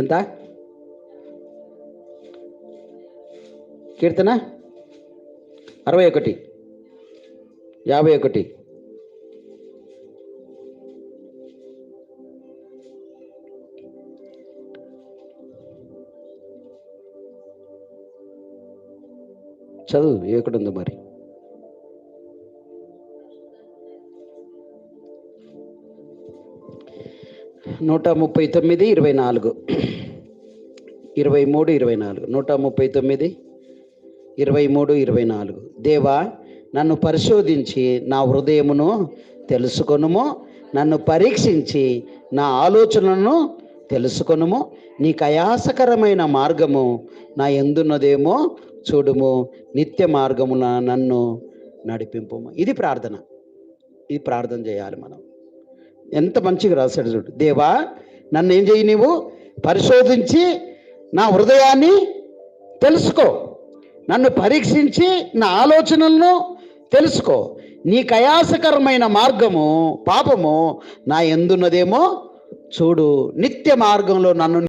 ఎంత? కీర్తన 61, 51. చదువు ఎక్కడుందో మరి. నూట 39, 24, 23, 24. 139, 23, 24. దేవా, నన్ను పరిశోధించి నా హృదయమును తెలుసుకొనుము, నన్ను పరీక్షించి నా ఆలోచనలను తెలుసుకొనుము. నీకు అయాసకరమైన మార్గము నా యందున్నదేమో చూడుము, నిత్య మార్గమున నన్ను నడిపింపుము. ఇది ప్రార్థన. ఇది ప్రార్థన చేయాలి మనం. ఎంత మంచిగా రాశాడు చూడు. దేవా, నన్ను ఏం చేయి, నీవు పరిశోధించి నా హృదయాన్ని తెలుసుకో, నన్ను పరీక్షించి నా ఆలోచనలను తెలుసుకో. నీకు అయాసకరమైన మార్గము పాపము నా యందున్నదేమో చూడు, నిత్య మార్గంలో నన్ను